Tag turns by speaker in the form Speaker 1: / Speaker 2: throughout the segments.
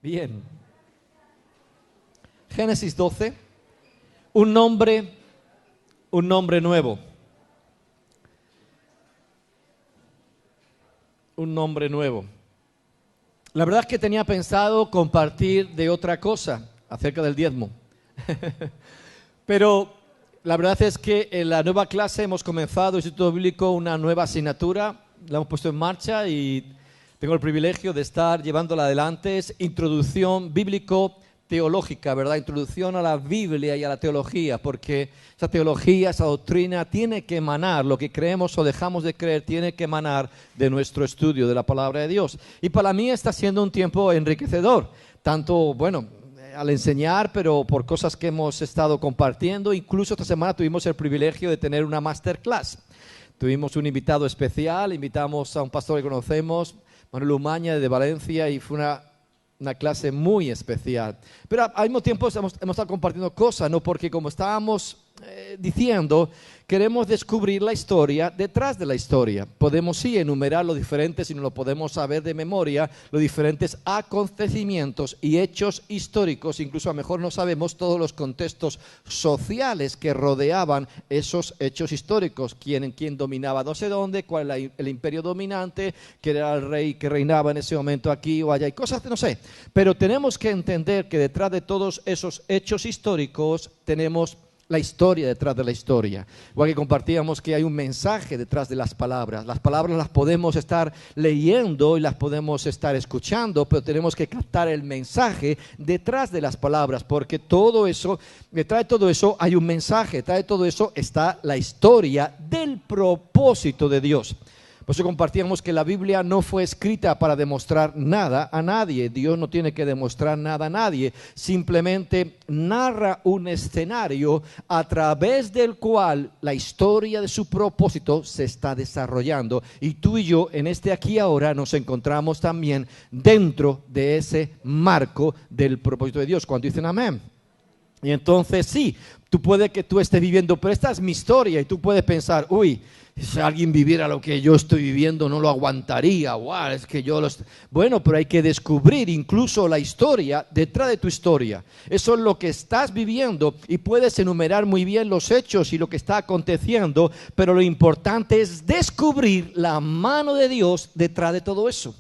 Speaker 1: Bien. Génesis 12. Un nombre nuevo. Un nombre nuevo. La verdad es que tenía pensado compartir de otra cosa, acerca del diezmo. Pero la verdad es que en la nueva clase hemos comenzado, Instituto Bíblico, una nueva asignatura. La hemos puesto en marcha y tengo el privilegio de estar llevándola adelante. Es Introducción Bíblico-Teológica, ¿verdad? Introducción a la Biblia y a la teología, porque esa teología, esa doctrina tiene que emanar, lo que creemos o dejamos de creer tiene que emanar de nuestro estudio de la palabra de Dios. Y para mí está siendo un tiempo enriquecedor, tanto, bueno, al enseñar, pero por cosas que hemos estado compartiendo. Incluso esta semana tuvimos el privilegio de tener una masterclass. Tuvimos un invitado especial, invitamos a un pastor que conocemos, Manuel Umaña de Valencia, y fue una clase muy especial. Pero al mismo tiempo hemos estado compartiendo cosas, ¿no? Porque como estábamos diciendo, queremos descubrir la historia detrás de la historia. Podemos sí enumerar los diferentes, y no lo podemos saber de memoria, los diferentes acontecimientos y hechos históricos. Incluso a lo mejor no sabemos todos los contextos sociales que rodeaban esos hechos históricos. Quién dominaba no sé dónde, cuál era el imperio dominante, quién era el rey que reinaba en ese momento aquí o allá, y cosas que no sé. Pero tenemos que entender que detrás de todos esos hechos históricos tenemos la historia detrás de la historia. Igual que compartíamos que hay un mensaje detrás de las palabras. Las palabras las podemos estar leyendo y las podemos estar escuchando, pero tenemos que captar el mensaje detrás de las palabras, porque todo eso, detrás de todo eso hay un mensaje, detrás de todo eso está la historia del propósito de Dios. Por eso compartíamos que la Biblia no fue escrita para demostrar nada a nadie. Dios no tiene que demostrar nada a nadie. Simplemente narra un escenario a través del cual la historia de su propósito se está desarrollando. Y tú y yo en este aquí y ahora nos encontramos también dentro de ese marco del propósito de Dios. Cuando dicen amén. Y entonces sí, puede que tú estés viviendo, pero esta es mi historia, y tú puedes pensar, uy, si alguien viviera lo que yo estoy viviendo no lo aguantaría, wow, es que bueno, pero hay que descubrir incluso la historia detrás de tu historia. Eso es lo que estás viviendo, y puedes enumerar muy bien los hechos y lo que está aconteciendo, pero lo importante es descubrir la mano de Dios detrás de todo eso.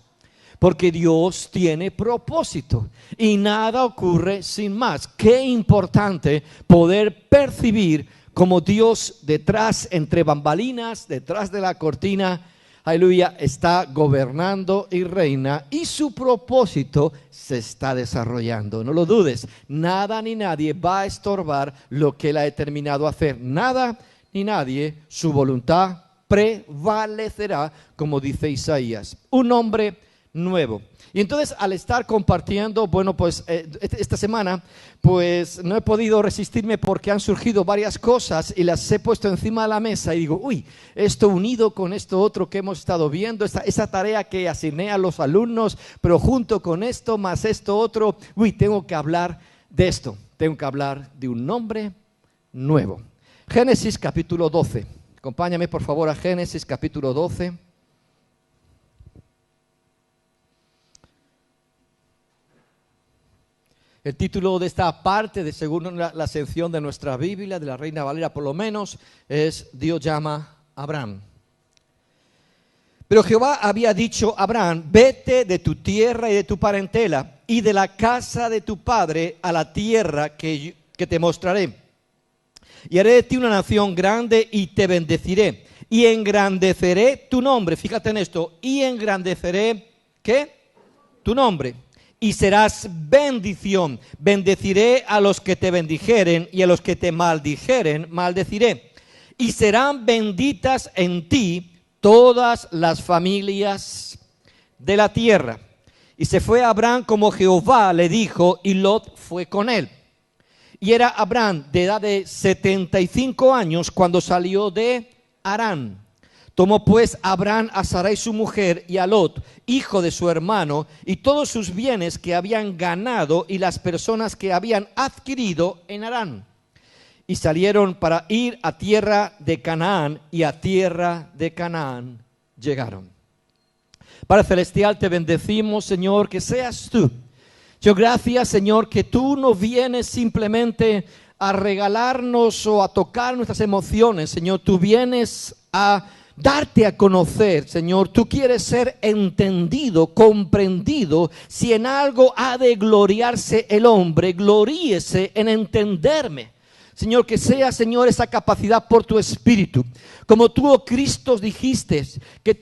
Speaker 1: Porque Dios tiene propósito y nada ocurre sin más. Qué importante poder percibir cómo Dios detrás, entre bambalinas, detrás de la cortina, aleluya, está gobernando y reina, y su propósito se está desarrollando. No lo dudes, nada ni nadie va a estorbar lo que Él ha determinado hacer. Nada ni nadie, su voluntad prevalecerá, como dice Isaías. Un hombre nuevo. Y entonces, al estar compartiendo, bueno, pues esta semana, pues no he podido resistirme, porque han surgido varias cosas y las he puesto encima de la mesa y digo, uy, esto unido con esto otro que hemos estado viendo, esa tarea que asigné a los alumnos, pero junto con esto más esto otro, uy, tengo que hablar de esto, tengo que hablar de un nombre nuevo. Génesis capítulo 12. Acompáñame por favor a Génesis capítulo 12. El título de esta parte, según la sección de nuestra Biblia, de la Reina Valera por lo menos, es Dios llama a Abraham. Pero Jehová había dicho a Abraham, vete de tu tierra y de tu parentela y de la casa de tu padre a la tierra que te mostraré. Y haré de ti una nación grande y te bendeciré. Y engrandeceré tu nombre. Fíjate en esto. Y engrandeceré, ¿qué? Tu nombre. Y serás bendición. Bendeciré a los que te bendijeren, y a los que te maldijeren, maldeciré. Y serán benditas en ti todas las familias de la tierra. Y se fue Abraham como Jehová le dijo, y Lot fue con él. Y era Abraham de edad de 75 años cuando salió de Harán. Tomó pues Abraham a Sarai su mujer y a Lot, hijo de su hermano, y todos sus bienes que habían ganado y las personas que habían adquirido en Harán. Y salieron para ir a tierra de Canaán, y a tierra de Canaán llegaron. Padre celestial, te bendecimos, Señor, que seas tú Señor, gracias, Señor, que tú no vienes simplemente a regalarnos o a tocar nuestras emociones, Señor. Tú vienes a darte a conocer, Señor. Tú quieres ser entendido, comprendido. Si en algo ha de gloriarse el hombre, gloríese en entenderme. Señor, que sea, Señor, esa capacidad por tu Espíritu. Como tú, oh Cristo, dijiste que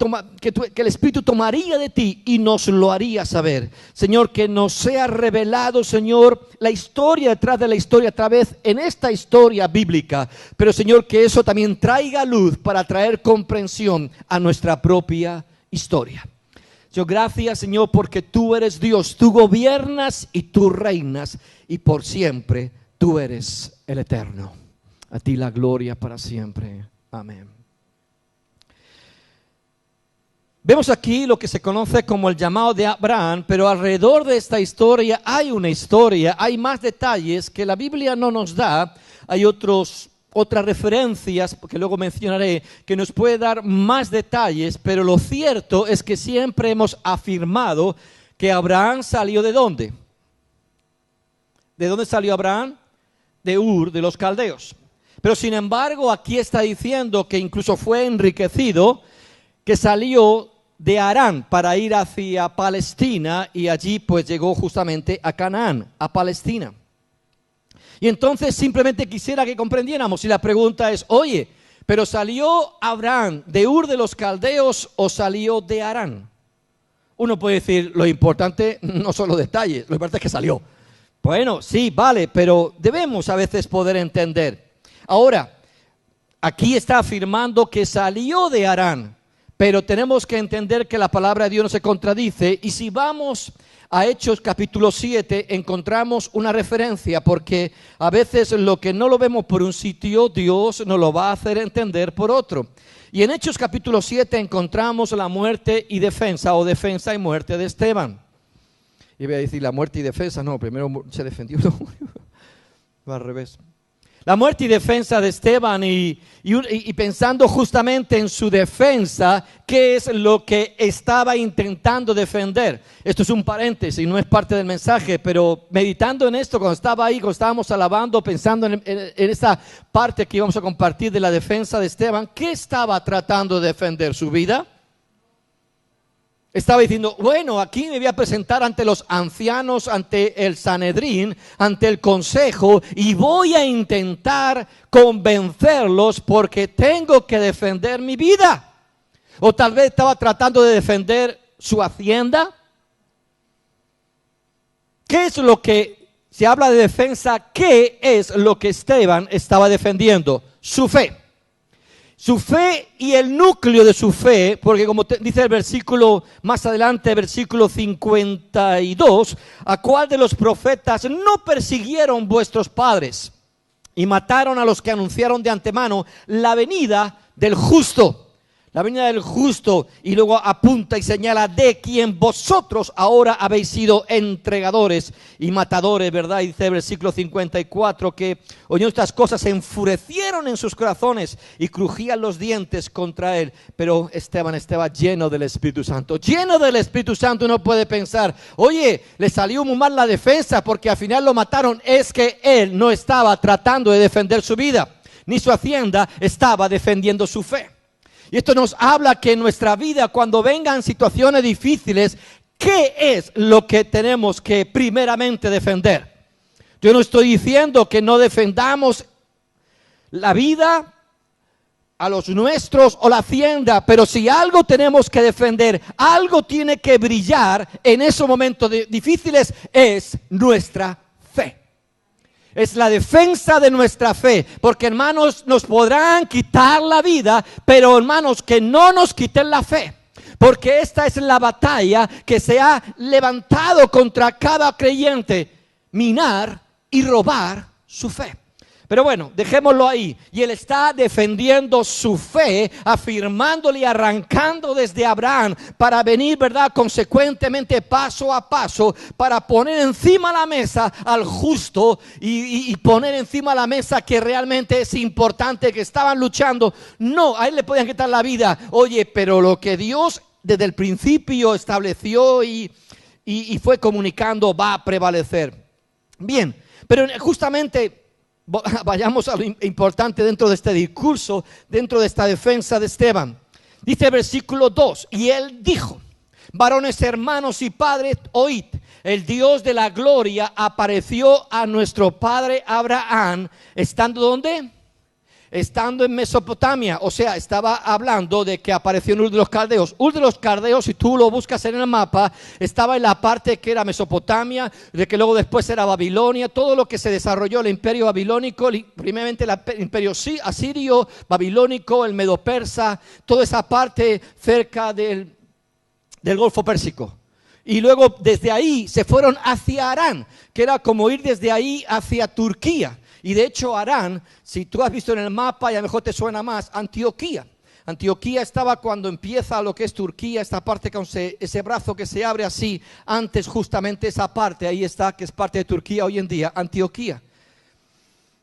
Speaker 1: el Espíritu tomaría de ti y nos lo haría saber. Señor, que nos sea revelado, Señor, la historia detrás de la historia a través en esta historia bíblica. Pero, Señor, que eso también traiga luz para traer comprensión a nuestra propia historia. Yo gracias, Señor, porque tú eres Dios. Tú gobiernas y tú reinas y por siempre tú eres el Eterno. A ti la gloria para siempre. Amén. Vemos aquí lo que se conoce como el llamado de Abraham, pero alrededor de esta historia hay una historia, hay más detalles que la Biblia no nos da. Hay otras referencias, que luego mencionaré, que nos puede dar más detalles, pero lo cierto es que siempre hemos afirmado que Abraham salió ¿de dónde? ¿De dónde salió Abraham? De Ur, de los caldeos. Pero sin embargo aquí está diciendo que incluso fue enriquecido, que salió de Harán para ir hacia Palestina y allí pues llegó justamente a Canaán, a Palestina. Y entonces simplemente quisiera que comprendiéramos, y la pregunta es, oye, ¿pero salió Abraham de Ur de los caldeos o salió de Harán? Uno puede decir, lo importante no son los detalles, lo importante es que salió. Bueno, sí, vale, pero debemos a veces poder entender. Ahora, aquí está afirmando que salió de Harán, pero tenemos que entender que la palabra de Dios no se contradice. Y si vamos a Hechos capítulo 7, encontramos una referencia, porque a veces lo que no lo vemos por un sitio, Dios nos lo va a hacer entender por otro. Y en Hechos capítulo 7 encontramos la muerte y defensa, o defensa y muerte de Esteban. Y voy a decir la muerte y defensa, no, primero se defendió, no, al revés. La muerte y defensa de Esteban y pensando justamente en su defensa, ¿qué es lo que estaba intentando defender? Esto es un paréntesis, no es parte del mensaje, pero meditando en esto, cuando estaba ahí, cuando estábamos alabando, pensando en esta parte que íbamos a compartir de la defensa de Esteban, ¿qué estaba tratando de defender? ¿Su vida? Estaba diciendo, bueno, aquí me voy a presentar ante los ancianos, ante el Sanedrín, ante el consejo, y voy a intentar convencerlos porque tengo que defender mi vida. O tal vez estaba tratando de defender su hacienda. ¿Qué es lo que se habla de defensa? ¿Qué es lo que Esteban estaba defendiendo? Su fe. Su fe y el núcleo de su fe, porque como dice el versículo más adelante, versículo 52, ¿a cuál de los profetas no persiguieron vuestros padres y mataron a los que anunciaron de antemano la venida del justo? La venida del justo, y luego apunta y señala de quien vosotros ahora habéis sido entregadores y matadores, ¿verdad? Y dice el versículo 54 que oyendo estas cosas se enfurecieron en sus corazones y crujían los dientes contra él. Pero Esteban estaba lleno del Espíritu Santo. Lleno del Espíritu Santo uno puede pensar, oye, le salió muy mal la defensa porque al final lo mataron. Es que él no estaba tratando de defender su vida, ni su hacienda, estaba defendiendo su fe. Y esto nos habla que en nuestra vida, cuando vengan situaciones difíciles, ¿qué es lo que tenemos que primeramente defender? Yo no estoy diciendo que no defendamos la vida, a los nuestros o la hacienda, pero si algo tenemos que defender, algo tiene que brillar en esos momentos difíciles, es nuestra fe. Es la defensa de nuestra fe, porque hermanos, nos podrán quitar la vida, pero hermanos, que no nos quiten la fe, porque esta es la batalla que se ha levantado contra cada creyente, minar y robar su fe. Pero bueno, dejémoslo ahí. Y él está defendiendo su fe, afirmándole y arrancando desde Abraham para venir, ¿verdad?, consecuentemente paso a paso, para poner encima la mesa al justo y poner encima la mesa que realmente es importante, que estaban luchando. No, a él le podían quitar la vida. Oye, pero lo que Dios desde el principio estableció y y fue comunicando, va a prevalecer. Bien, pero justamente vayamos a lo importante dentro de este discurso, dentro de esta defensa de Esteban. Dice el versículo 2, y él dijo: varones, hermanos y padres, oíd, el Dios de la gloria apareció a nuestro padre Abraham, ¿estando dónde? Estando en Mesopotamia. O sea, estaba hablando de que apareció en Ur de los Caldeos. Ur de los Caldeos, si tú lo buscas en el mapa, estaba en la parte que era Mesopotamia, de que luego después era Babilonia. Todo lo que se desarrolló el imperio babilónico, primeramente el imperio asirio, babilónico, el medo-persa, toda esa parte cerca del Golfo Pérsico. Y luego desde ahí se fueron hacia Harán, que era como ir desde ahí hacia Turquía. Y de hecho Harán, si tú has visto en el mapa, y a lo mejor te suena más, Antioquía. Antioquía estaba cuando empieza lo que es Turquía, esta parte con ese brazo que se abre así, antes justamente esa parte, ahí está, que es parte de Turquía hoy en día, Antioquía.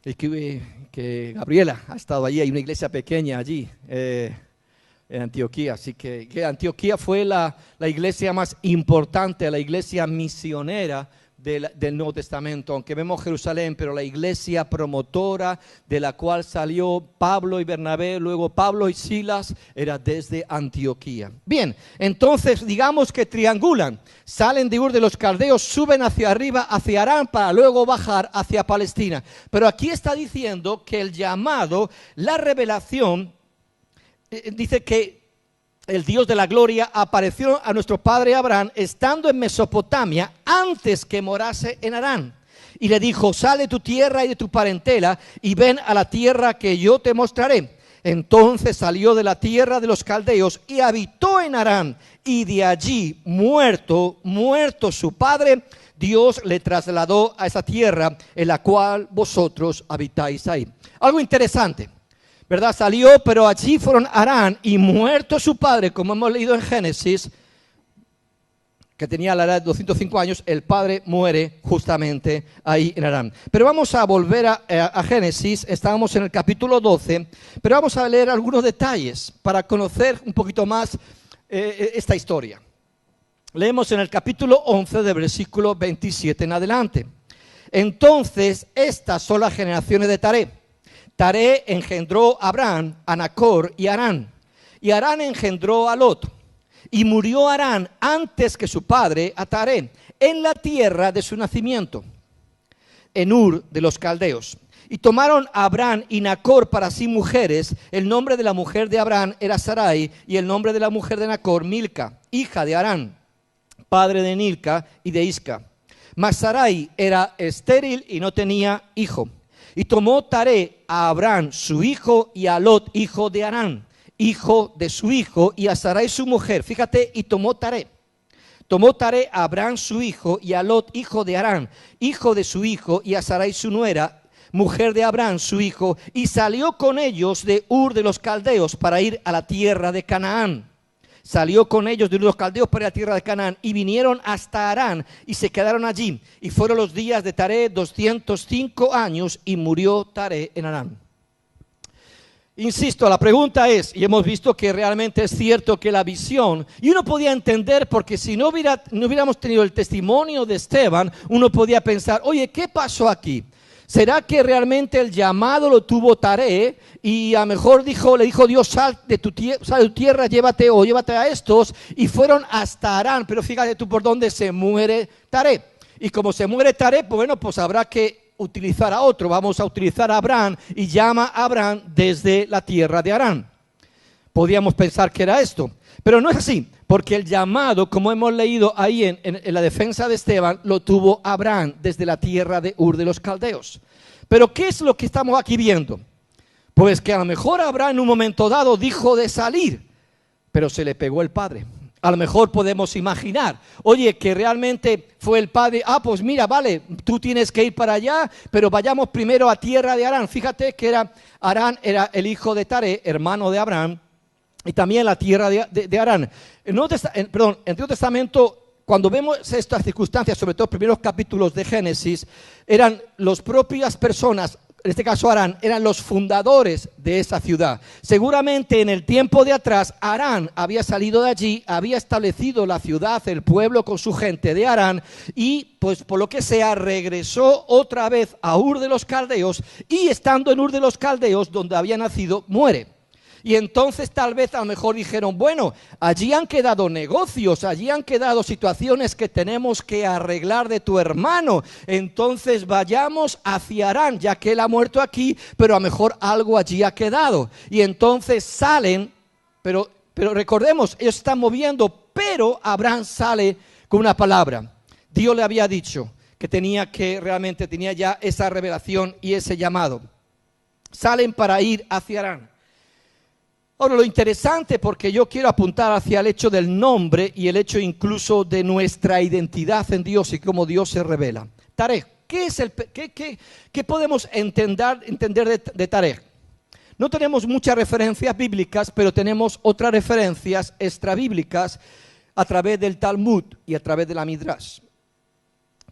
Speaker 1: Y que Gabriela ha estado allí, hay una iglesia pequeña allí, en Antioquía. Así que Antioquía fue la iglesia más importante, la iglesia misionera del Nuevo Testamento, aunque vemos Jerusalén, pero la iglesia promotora de la cual salió Pablo y Bernabé, luego Pablo y Silas, era desde Antioquía. Bien, entonces digamos que triangulan, salen de Ur de los Caldeos, suben hacia arriba, hacia Harán, para luego bajar hacia Palestina. Pero aquí está diciendo que el llamado, la revelación, dice que el Dios de la gloria apareció a nuestro padre Abraham estando en Mesopotamia antes que morase en Harán. Y le dijo: sale de tu tierra y de tu parentela y ven a la tierra que yo te mostraré. Entonces salió de la tierra de los caldeos y habitó en Harán. Y de allí, muerto su padre, Dios le trasladó a esa tierra en la cual vosotros habitáis ahí. Algo interesante, ¿verdad? Salió, pero allí fueron a Harán, y muerto su padre, como hemos leído en Génesis, que tenía la edad de 205 años, el padre muere justamente ahí en Harán. Pero vamos a volver a Génesis, estábamos en el capítulo 12, pero vamos a leer algunos detalles para conocer un poquito más esta historia. Leemos en el capítulo 11, del versículo 27 en adelante. Entonces, estas son las generaciones de Taré. Taré engendró a Abraham, a Nacor y a Harán. Y Harán engendró a Lot. Y murió Harán antes que su padre, a Taré, en la tierra de su nacimiento, en Ur de los Caldeos. Y tomaron a Abraham y Nacor para sí mujeres. El nombre de la mujer de Abraham era Sarai, y el nombre de la mujer de Nacor, Milca, hija de Harán, padre de Milca y de Isca. Mas Sarai era estéril y no tenía hijo. Y tomó Taré a Abraham su hijo y a Lot hijo de Harán, hijo de su hijo, y a Sarai su mujer. Fíjate, y tomó Taré a Abraham su hijo y a Lot hijo de Harán, hijo de su hijo, y a Sarai su nuera, mujer de Abraham su hijo, y salió con ellos de Ur de los Caldeos para ir a la tierra de Canaán. Salió con ellos de Ur de los Caldeos para la tierra de Canaán, y vinieron hasta Harán y se quedaron allí. Y fueron los días de Taré 205 años, y murió Taré en Harán. Insisto, la pregunta es, y hemos visto que realmente es cierto que la visión, y uno podía entender, porque si no hubiéramos tenido el testimonio de Esteban, uno podía pensar: oye, ¿qué pasó aquí? ¿Será que realmente el llamado lo tuvo Taré y a lo mejor le dijo Dios: sal de tu tierra, llévate a estos, y fueron hasta Harán? Pero fíjate tú por dónde se muere Taré. Y como se muere Taré, pues bueno, pues habrá que utilizar a otro. Vamos a utilizar a Abraham, y llama a Abraham desde la tierra de Harán. Podríamos pensar que era esto, pero no es así, porque el llamado, como hemos leído ahí en la defensa de Esteban, lo tuvo Abraham desde la tierra de Ur de los Caldeos. Pero ¿qué es lo que estamos aquí viendo? Pues que a lo mejor Abraham en un momento dado dijo de salir, pero se le pegó el padre. A lo mejor podemos imaginar, oye, que realmente fue el padre: pues mira, vale, tú tienes que ir para allá, pero vayamos primero a tierra de Harán. Fíjate que Harán era el hijo de Taré, hermano de Abraham, y también la tierra de Harán. En el Antiguo Testamento, cuando vemos estas circunstancias, sobre todo los primeros capítulos de Génesis, eran las propias personas en este caso Harán, eran los fundadores de esa ciudad. Seguramente en el tiempo de atrás, Harán había salido de allí, había establecido la ciudad, el pueblo con su gente de Harán, y pues por lo que sea regresó otra vez a Ur de los Caldeos, y estando en Ur de los Caldeos, donde había nacido, muere. Y entonces tal vez a lo mejor dijeron, bueno, allí han quedado negocios, allí han quedado situaciones que tenemos que arreglar de tu hermano, entonces vayamos hacia Harán, ya que él ha muerto aquí, pero a lo mejor algo allí ha quedado. Y entonces salen, pero recordemos, ellos están moviendo, pero Abraham sale con una palabra. Dios le había dicho que realmente tenía ya esa revelación y ese llamado. Salen para ir hacia Harán. Ahora, lo interesante, porque yo quiero apuntar hacia el hecho del nombre y el hecho incluso de nuestra identidad en Dios y cómo Dios se revela. Taré, ¿qué podemos entender de Taré? No tenemos muchas referencias bíblicas, pero tenemos otras referencias extrabíblicas a través del Talmud y a través de la Midrash.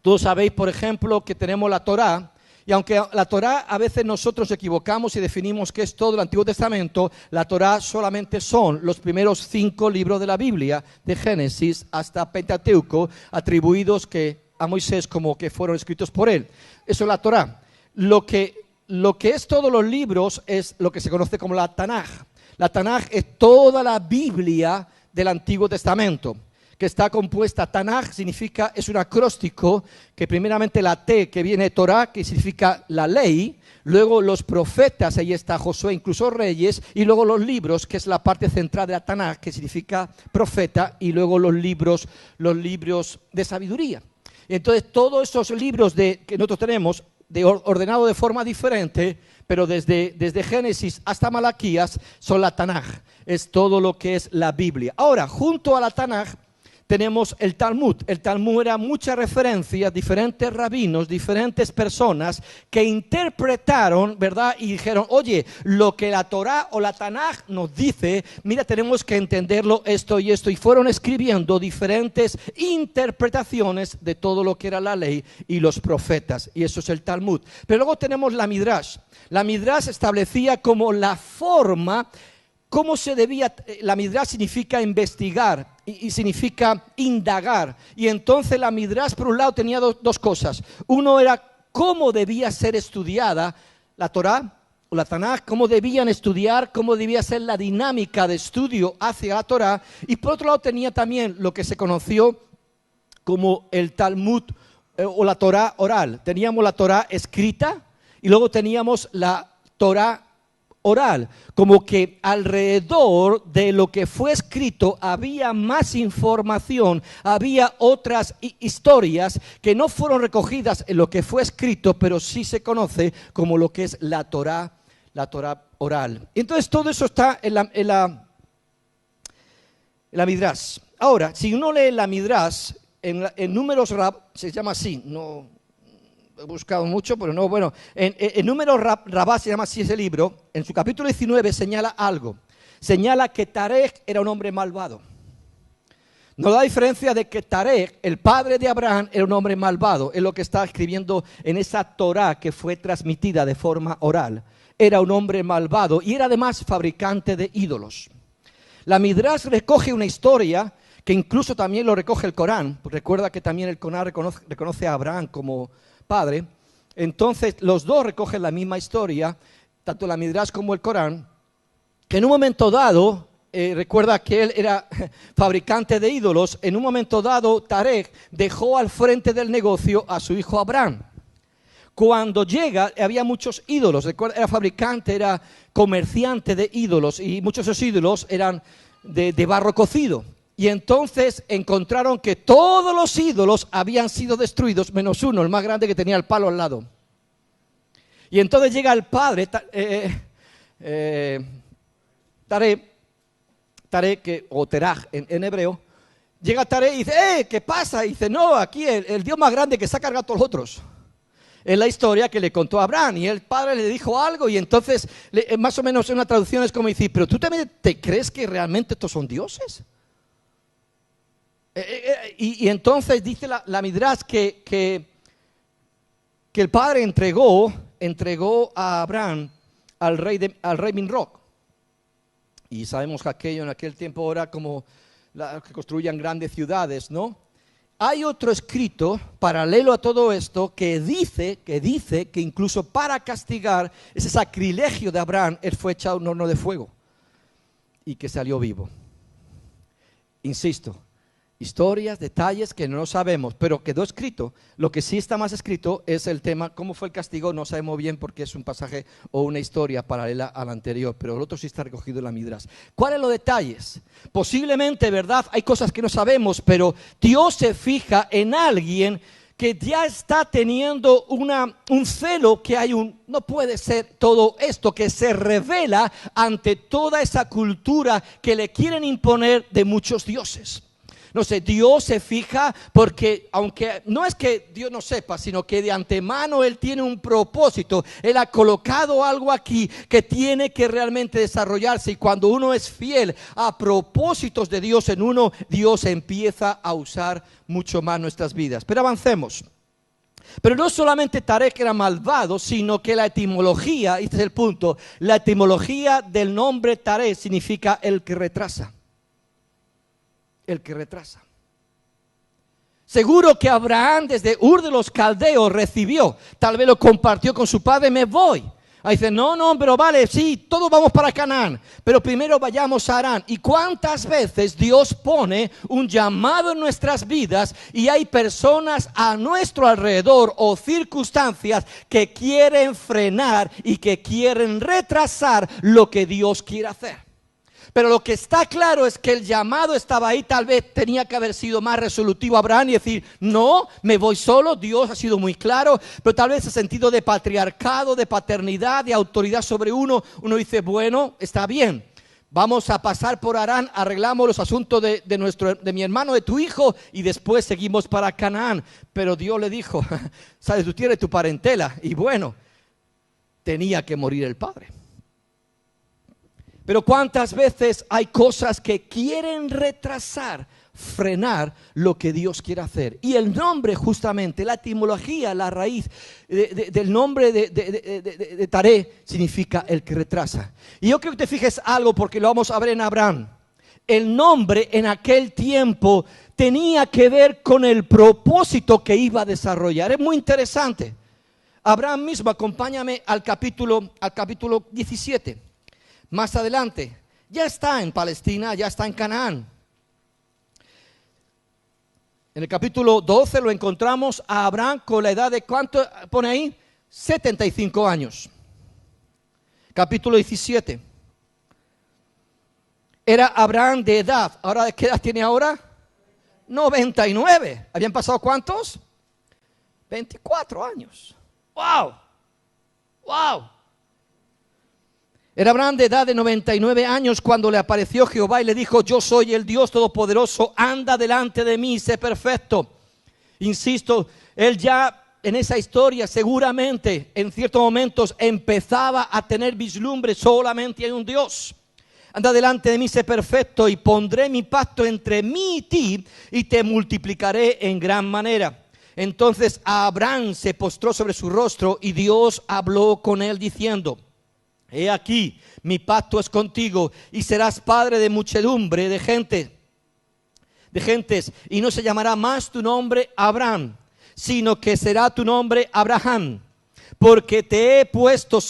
Speaker 1: Todos sabéis, por ejemplo, que tenemos la Torá. Y aunque la Torá a veces nosotros equivocamos y definimos que es todo el Antiguo Testamento, la Torá solamente son los primeros 5 libros de la Biblia, de Génesis hasta Pentateuco, atribuidos a Moisés como que fueron escritos por él. Eso es la Torá. Lo que es todos los libros es lo que se conoce como la Tanaj. La Tanaj es toda la Biblia del Antiguo Testamento, que está compuesta. Tanaj es un acróstico que primeramente la T, que viene Torah, que significa la ley, luego los profetas, ahí está Josué, incluso Reyes, y luego los libros, que es la parte central de la Tanaj, que significa profeta, y luego los libros de sabiduría. Entonces todos esos libros que nosotros tenemos, ordenado de forma diferente, pero desde Génesis hasta Malaquías, son la Tanaj, es todo lo que es la Biblia. Ahora, junto a la Tanaj, tenemos el Talmud. El Talmud era muchas referencias, diferentes rabinos, diferentes personas que interpretaron, ¿verdad? Y dijeron, oye, lo que la Torá o la Tanaj nos dice, mira, tenemos que entenderlo esto y esto. Y fueron escribiendo diferentes interpretaciones de todo lo que era la ley y los profetas. Y eso es el Talmud. Pero luego tenemos la Midrash. La Midrash establecía como la forma, cómo se debía. La Midrash significa investigar y significa indagar. Y entonces la Midrash, por un lado, tenía dos cosas. Uno era cómo debía ser estudiada la Torá o la Tanaj, cómo debían estudiar, cómo debía ser la dinámica de estudio hacia la Torá. Y por otro lado tenía también lo que se conoció como el Talmud o la Torá oral. Teníamos la Torá escrita y luego teníamos la Torá oral, como que alrededor de lo que fue escrito había más información, había otras historias que no fueron recogidas en lo que fue escrito, pero sí se conoce como lo que es la Torá oral. Entonces todo eso está en la Midrash. Ahora, si uno lee la Midrash, en Números se llama así, no he buscado mucho, pero no, bueno, en Números Rabá se llama así ese libro. En su capítulo 19 señala algo, señala que Taré era un hombre malvado. No da diferencia de que Taré, el padre de Abraham, era un hombre malvado, es lo que está escribiendo en esa Torá que fue transmitida de forma oral. Era un hombre malvado y era además fabricante de ídolos. La Midrash recoge una historia que incluso también lo recoge el Corán. Recuerda que también el Corán reconoce a Abraham como padre. Entonces los dos recogen la misma historia, tanto la Midrash como el Corán, que en un momento dado, recuerda que él era fabricante de ídolos, en un momento dado Taré dejó al frente del negocio a su hijo Abraham. Cuando llega, había muchos ídolos, recuerda, era fabricante, era comerciante de ídolos, y muchos de esos ídolos eran de barro cocido. Y entonces encontraron que todos los ídolos habían sido destruidos, menos uno, el más grande, que tenía el palo al lado. Y entonces llega el padre, Taré, o Teraj en hebreo, llega Taré y dice, ¿qué pasa? Y dice, no, aquí el Dios más grande que se ha cargado a todos los otros. Es la historia que le contó a Abraham, y el padre le dijo algo, y entonces, más o menos en una traducción es como decir, ¿pero tú también te crees que realmente estos son dioses? Y entonces dice la Midrash que el padre entregó entregó a Abraham al rey Nimrod. Y sabemos que aquello en aquel tiempo era como que construían grandes ciudades, ¿no? Hay otro escrito paralelo a todo esto que dice que incluso para castigar ese sacrilegio de Abraham, él fue echado a un horno de fuego y que salió vivo. Insisto, historias, detalles que no sabemos, pero quedó escrito. Lo que sí está más escrito es el tema, cómo fue el castigo, no sabemos bien porque es un pasaje o una historia paralela a la anterior, pero el otro sí está recogido en la Midrash. ¿Cuáles son los detalles? Posiblemente, ¿verdad? Hay cosas que no sabemos, pero Dios se fija en alguien que ya está teniendo un celo, que no puede ser todo esto, que se revela ante toda esa cultura que le quieren imponer de muchos dioses. No sé, Dios se fija porque, aunque no es que Dios no sepa, sino que de antemano Él tiene un propósito. Él ha colocado algo aquí que tiene que realmente desarrollarse. Y cuando uno es fiel a propósitos de Dios en uno, Dios empieza a usar mucho más nuestras vidas. Pero avancemos. Pero no solamente Taré que era malvado, sino que la etimología, este es el punto, la etimología del nombre Taré significa el que retrasa. El que retrasa. Seguro que Abraham desde Ur de los Caldeos recibió, tal vez lo compartió con su padre, me voy. Ahí dice, no, pero vale, sí, todos vamos para Canaán, pero primero vayamos a Harán. ¿Y cuántas veces Dios pone un llamado en nuestras vidas y hay personas a nuestro alrededor o circunstancias que quieren frenar y que quieren retrasar lo que Dios quiere hacer? Pero lo que está claro es que el llamado estaba ahí. Tal vez tenía que haber sido más resolutivo Abraham y decir, no, me voy solo. Dios ha sido muy claro, pero tal vez el sentido de patriarcado, de paternidad, de autoridad sobre uno dice, bueno, está bien, vamos a pasar por Harán, arreglamos los asuntos de mi hermano, de tu hijo, y después seguimos para Canaán. Pero Dios le dijo, sabes, tú tienes tu parentela, y bueno, tenía que morir el padre. Pero cuántas veces hay cosas que quieren retrasar, frenar lo que Dios quiere hacer. Y el nombre, justamente, la etimología, la raíz del nombre de Taré significa el que retrasa. Y yo creo que te fijes algo, porque lo vamos a ver en Abraham. El nombre en aquel tiempo tenía que ver con el propósito que iba a desarrollar. Es muy interesante. Abraham mismo, acompáñame al capítulo 17. Más adelante, ya está en Palestina, ya está en Canaán. En el capítulo 12 lo encontramos a Abraham con la edad de, ¿cuánto pone ahí? 75 años. Capítulo 17. Era Abraham de edad. ¿Ahora qué edad tiene ahora? 99. ¿Habían pasado cuántos? 24 años. ¡Wow! ¡Wow! Era Abraham de edad de 99 años cuando le apareció Jehová y le dijo, yo soy el Dios Todopoderoso, anda delante de mí y sé perfecto. Insisto, él ya en esa historia seguramente en ciertos momentos empezaba a tener vislumbres, solamente hay un Dios. Anda delante de mí, sé perfecto, y pondré mi pacto entre mí y ti y te multiplicaré en gran manera. Entonces Abraham se postró sobre su rostro y Dios habló con él diciendo, he aquí, mi pacto es contigo y serás padre de muchedumbre de gentes, y no se llamará más tu nombre Abraham, sino que será tu nombre Abraham, porque te he puesto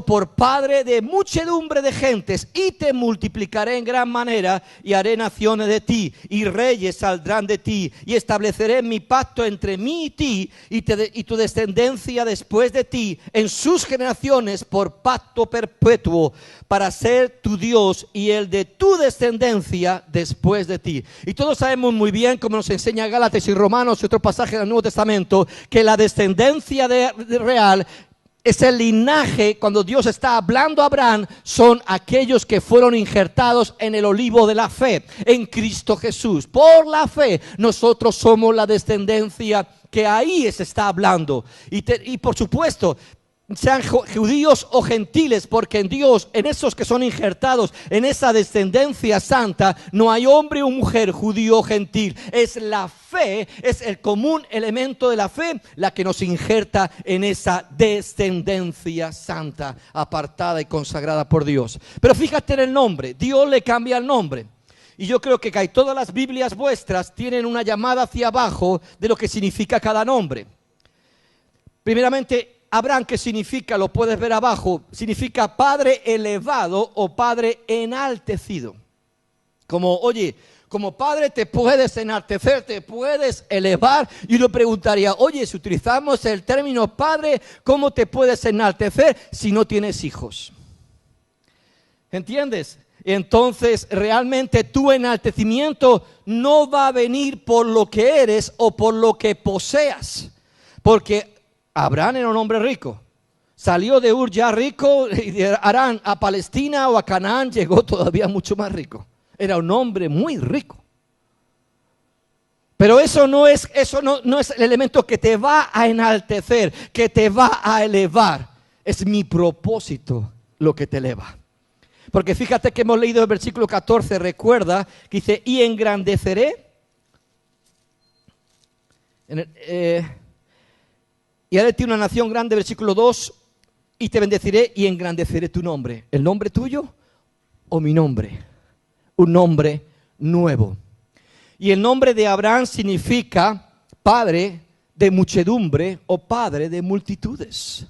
Speaker 1: por padre de muchedumbre de gentes, y te multiplicaré en gran manera, y haré naciones de ti, y reyes saldrán de ti, y estableceré mi pacto entre mí y ti, y tu descendencia después de ti, en sus generaciones, por pacto perpetuo, para ser tu Dios, y el de tu descendencia después de ti. Y todos sabemos muy bien, como nos enseña Gálatas y Romanos y otro pasaje del Nuevo Testamento, que la descendencia de real es el linaje. Cuando Dios está hablando a Abraham, son aquellos que fueron injertados en el olivo de la fe, en Cristo Jesús. Por la fe, nosotros somos la descendencia que ahí se está hablando. Y por supuesto, sean judíos o gentiles, porque en Dios, en esos que son injertados, en esa descendencia santa, no hay hombre o mujer, judío o gentil. Es la fe, es el común elemento de la fe, la que nos injerta en esa descendencia santa, apartada y consagrada por Dios. Pero fíjate en el nombre, Dios le cambia el nombre. Y yo creo que todas las Biblias vuestras tienen una llamada hacia abajo de lo que significa cada nombre. Primeramente, Abraham, ¿qué significa? Lo puedes ver abajo. Significa padre elevado o padre enaltecido. Como, oye, como padre te puedes enaltecer, te puedes elevar. Y uno preguntaría, oye, si utilizamos el término padre, ¿cómo te puedes enaltecer si no tienes hijos? ¿Entiendes? Entonces, realmente tu enaltecimiento no va a venir por lo que eres o por lo que poseas. Porque Abraham era un hombre rico. Salió de Ur ya rico, y de Harán a Palestina o a Canaán llegó todavía mucho más rico. Era un hombre muy rico. Pero eso no es el elemento que te va a enaltecer, que te va a elevar. Es mi propósito lo que te eleva. Porque fíjate que hemos leído el versículo 14, recuerda, que dice, y engrandeceré. Y haré de ti una nación grande, versículo 2, y te bendeciré y engrandeceré tu nombre. ¿El nombre tuyo o mi nombre? Un nombre nuevo. Y el nombre de Abraham significa padre de muchedumbre o padre de multitudes.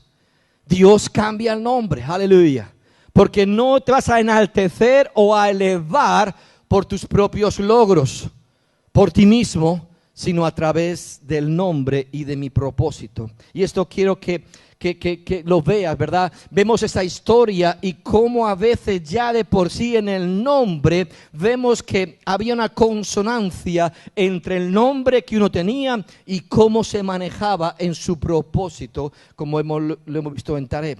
Speaker 1: Dios cambia el nombre, aleluya. Porque no te vas a enaltecer o a elevar por tus propios logros, por ti mismo, sino a través del nombre y de mi propósito. Y esto quiero que lo veas, ¿verdad? Vemos esa historia y cómo a veces ya de por sí en el nombre vemos que había una consonancia entre el nombre que uno tenía y cómo se manejaba en su propósito, como lo hemos visto en Taré.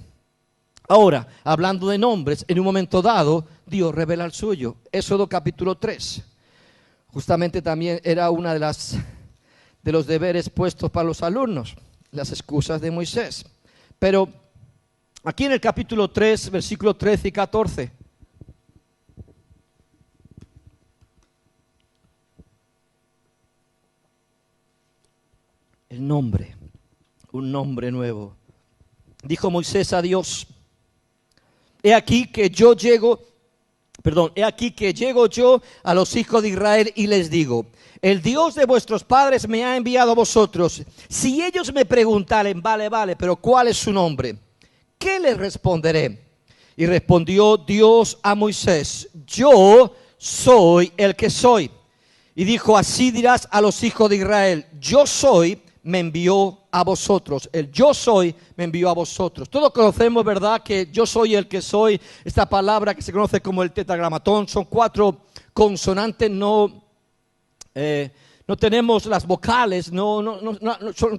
Speaker 1: Ahora, hablando de nombres, en un momento dado, Dios revela el suyo. Éxodo capítulo 3. Justamente también era una de los deberes puestos para los alumnos, las excusas de Moisés. Pero aquí en el capítulo 3, versículos 13 y 14. El nombre, un nombre nuevo. Dijo Moisés a Dios, he aquí que llego yo a los hijos de Israel y les digo, el Dios de vuestros padres me ha enviado a vosotros. Si ellos me preguntaren, vale, pero ¿cuál es su nombre? ¿Qué les responderé? Y respondió Dios a Moisés, yo soy el que soy. Y dijo, así dirás a los hijos de Israel, yo soy, me envió a vosotros. El yo soy me envió a vosotros. Todos conocemos, ¿verdad?, que yo soy el que soy. Esta palabra que se conoce como el tetragramatón. Son 4 consonantes, no tenemos las vocales, no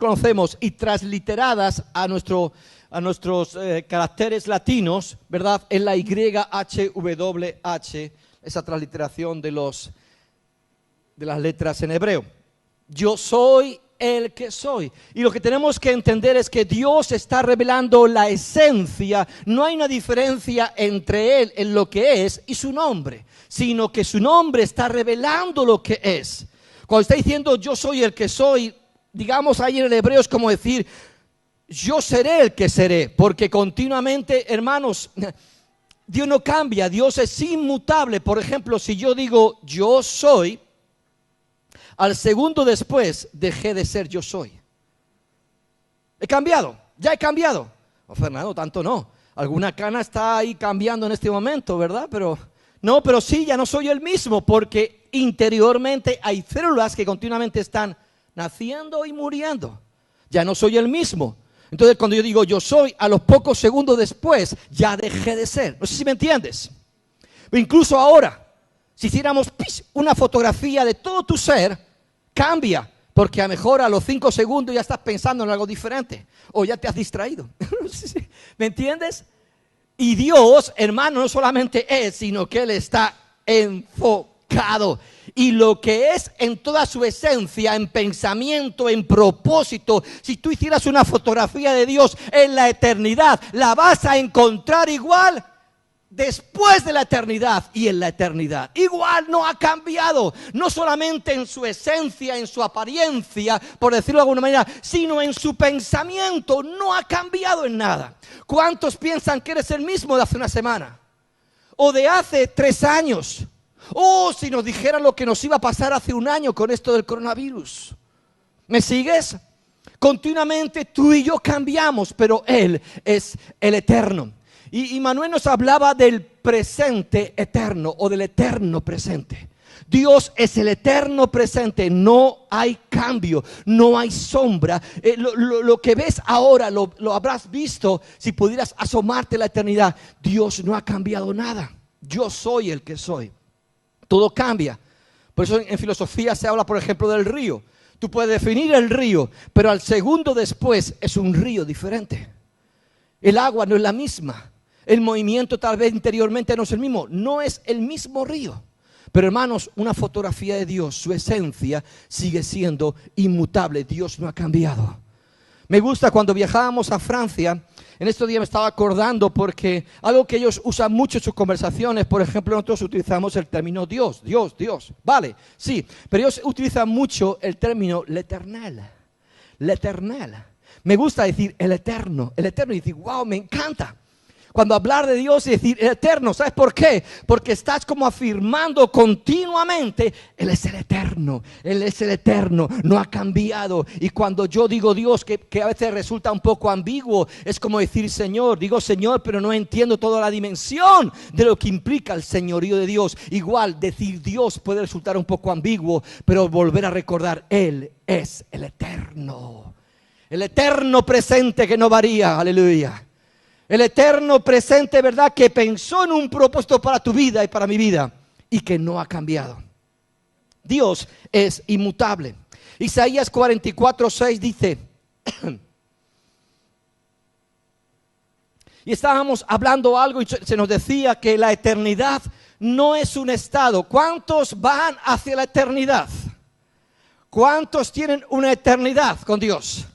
Speaker 1: conocemos. Y transliteradas a nuestros caracteres latinos, ¿verdad?, en la YHWH, esa transliteración de las letras en hebreo. Yo soy el que soy. Y lo que tenemos que entender es que Dios está revelando la esencia. No hay una diferencia entre Él en lo que es y su nombre, sino que su nombre está revelando lo que es. Cuando está diciendo yo soy el que soy, digamos ahí en el hebreo es como decir yo seré el que seré, porque continuamente, hermanos, Dios no cambia, Dios es inmutable. Por ejemplo, si yo digo yo soy, al segundo después dejé de ser yo soy. He cambiado, ya he cambiado. Oh, Fernando, tanto no. Alguna cana está ahí cambiando en este momento, ¿verdad? Pero sí, ya no soy el mismo, porque interiormente hay células que continuamente están naciendo y muriendo. Ya no soy el mismo. Entonces cuando yo digo yo soy, a los pocos segundos después ya dejé de ser. No sé si me entiendes. Pero incluso ahora, si hiciéramos una fotografía de todo tu ser, cambia, porque a lo mejor a los 5 segundos ya estás pensando en algo diferente, o ya te has distraído. ¿Me entiendes? Y Dios, hermano, no solamente es, sino que Él está enfocado. y lo que es en toda su esencia, en pensamiento, en propósito. Si tú hicieras una fotografía de Dios en la eternidad, la vas a encontrar igual después de la eternidad y en la eternidad. Igual, no ha cambiado, no solamente en su esencia, en su apariencia, por decirlo de alguna manera, sino en su pensamiento. No ha cambiado en nada. ¿Cuántos piensan que eres el mismo de hace una semana? O de hace 3 años. O si nos dijeran lo que nos iba a pasar hace un año con esto del coronavirus. ¿Me sigues? Continuamente tú y yo cambiamos, pero Él es el eterno. Y Manuel nos hablaba del presente eterno o del eterno presente. Dios es el eterno presente, no hay cambio, no hay sombra. Lo que ves ahora lo habrás visto si pudieras asomarte a la eternidad. Dios no ha cambiado nada. Yo soy el que soy. Todo cambia. Por eso en filosofía se habla, por ejemplo, del río. Tú puedes definir el río, pero al segundo después es un río diferente. El agua no es la misma. El movimiento tal vez interiormente no es el mismo. No es el mismo río. Pero hermanos, una fotografía de Dios, su esencia sigue siendo inmutable. Dios no ha cambiado. Me gusta cuando viajábamos a Francia. En estos días me estaba acordando porque algo que ellos usan mucho en sus conversaciones, por ejemplo, nosotros utilizamos el término Dios, Dios, Dios. Vale, sí, pero ellos utilizan mucho el término l'éternel. L'éternel. Me gusta decir el eterno y decir, wow, me encanta. Cuando hablar de Dios y decir el eterno, ¿sabes por qué? Porque estás como afirmando continuamente, Él es el eterno, Él es el eterno, no ha cambiado. Y cuando yo digo Dios, que a veces resulta un poco ambiguo, es como decir Señor, digo Señor, pero no entiendo toda la dimensión de lo que implica el señorío de Dios. Igual, decir Dios puede resultar un poco ambiguo, pero volver a recordar, Él es el eterno presente que no varía, aleluya. El eterno presente, ¿verdad? Que pensó en un propósito para tu vida y para mi vida y que no ha cambiado. Dios es inmutable. Isaías 44:6 dice, y estábamos hablando algo y se nos decía que la eternidad no es un estado. ¿Cuántos van hacia la eternidad? ¿Cuántos tienen una eternidad con Dios?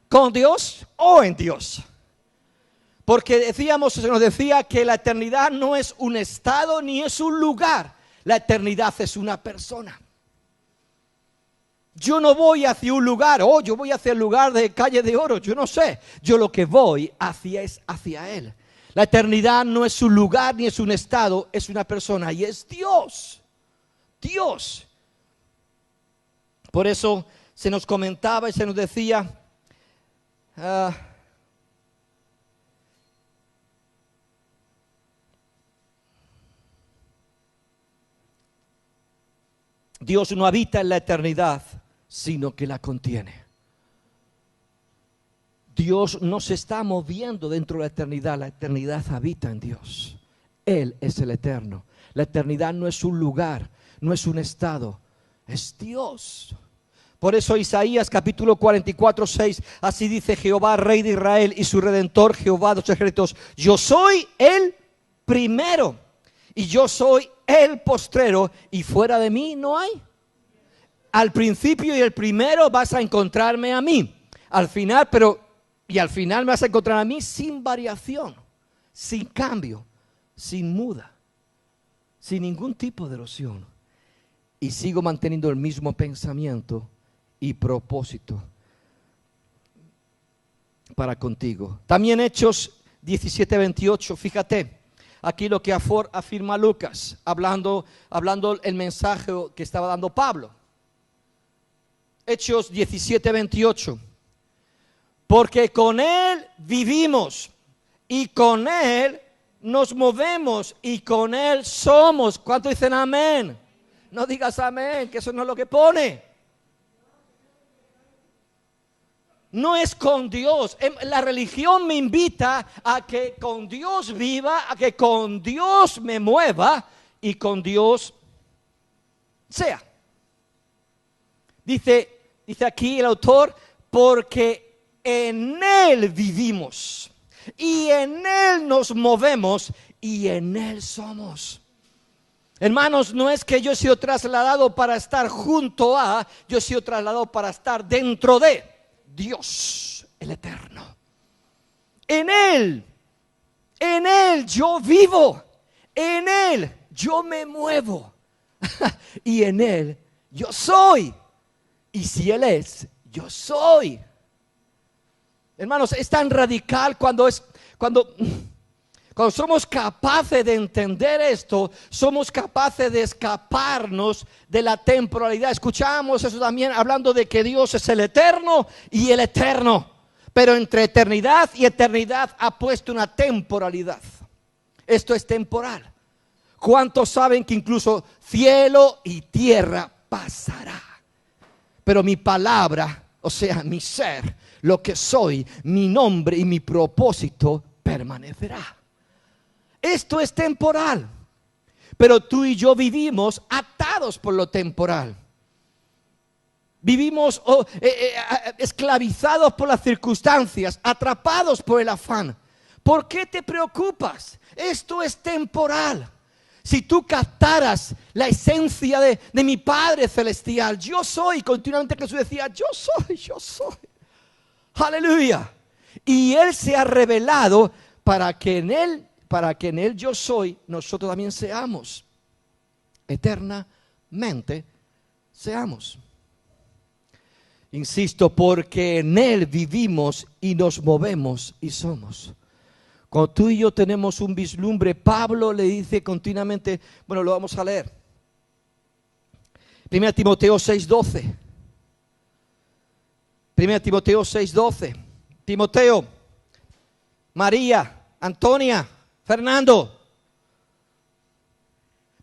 Speaker 1: ¿Con Dios o en Dios? Porque se nos decía que la eternidad no es un estado ni es un lugar. La eternidad es una persona. Yo no voy hacia un lugar, yo voy hacia el lugar de Calle de Oro, yo no sé. Yo lo que voy hacia es hacia Él. La eternidad no es un lugar ni es un estado, es una persona y es Dios. Dios. Por eso se nos comentaba y se nos decía, Dios no habita en la eternidad, sino que la contiene. Dios no se está moviendo dentro de la eternidad habita en Dios. Él es el eterno. La eternidad no es un lugar, no es un estado, es Dios. Por eso Isaías capítulo 44:6, así dice Jehová, Rey de Israel y su Redentor, Jehová de los ejércitos: yo soy el primero y yo soy el postrero, y fuera de mí no hay. Al principio y el primero vas a encontrarme a mí. Al final, al final me vas a encontrar a mí sin variación, sin cambio, sin muda, sin ningún tipo de erosión. Y sigo manteniendo el mismo pensamiento y propósito para contigo. También Hechos 17:28, fíjate, aquí lo que afirma Lucas, hablando el mensaje que estaba dando Pablo. Hechos 17:28, porque con Él vivimos y con Él nos movemos y con Él somos. ¿Cuántos dicen amén? No digas amén, que eso no es lo que pone. No es con Dios. La religión me invita a que con Dios viva, a que con Dios me mueva y con Dios sea. Dice aquí el autor, porque en Él vivimos y en Él nos movemos y en Él somos. Hermanos, no es que yo he sido trasladado para estar junto a, yo he sido trasladado para estar dentro de Dios, el Eterno. En Él yo vivo, en Él yo me muevo y en Él yo soy. Y si Él es, yo soy. Hermanos, es tan radical cuando somos capaces de entender esto, somos capaces de escaparnos de la temporalidad. Escuchamos eso también hablando de que Dios es el eterno y el eterno. Pero entre eternidad y eternidad ha puesto una temporalidad. Esto es temporal. ¿Cuántos saben que incluso cielo y tierra pasará? Pero mi palabra, o sea, mi ser, lo que soy, mi nombre y mi propósito permanecerá. Esto es temporal, pero tú y yo vivimos atados por lo temporal. Vivimos esclavizados por las circunstancias, atrapados por el afán. ¿Por qué te preocupas? Esto es temporal. Si tú captaras la esencia de mi Padre Celestial, yo soy, continuamente Jesús decía, yo soy. Aleluya. Y Él se ha revelado para que en Él yo soy, nosotros también seamos. Eternamente seamos. Insisto, porque en Él vivimos y nos movemos y somos. Cuando tú y yo tenemos un vislumbre, Pablo le dice continuamente, bueno, lo vamos a leer. 1 Timoteo 6:12. 1 Timoteo 6:12. Timoteo, María, Antonia, Fernando,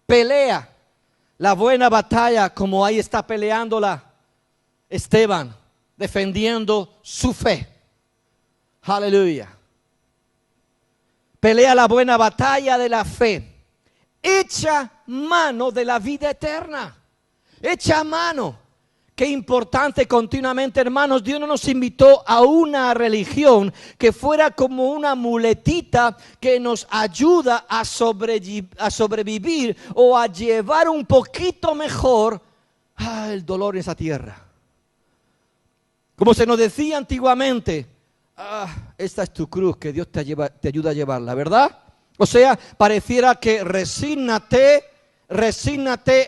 Speaker 1: pelea la buena batalla como ahí está peleándola Esteban, defendiendo su fe. Aleluya. Pelea la buena batalla de la fe. Echa mano de la vida eterna. Echa mano. Qué importante continuamente, hermanos. Dios no nos invitó a una religión que fuera como una muletita que nos ayuda a sobrevivir o a llevar un poquito mejor el dolor en esa tierra. Como se nos decía antiguamente, esta es tu cruz que Dios te ayuda a llevarla, ¿verdad? O sea, pareciera que resígnate,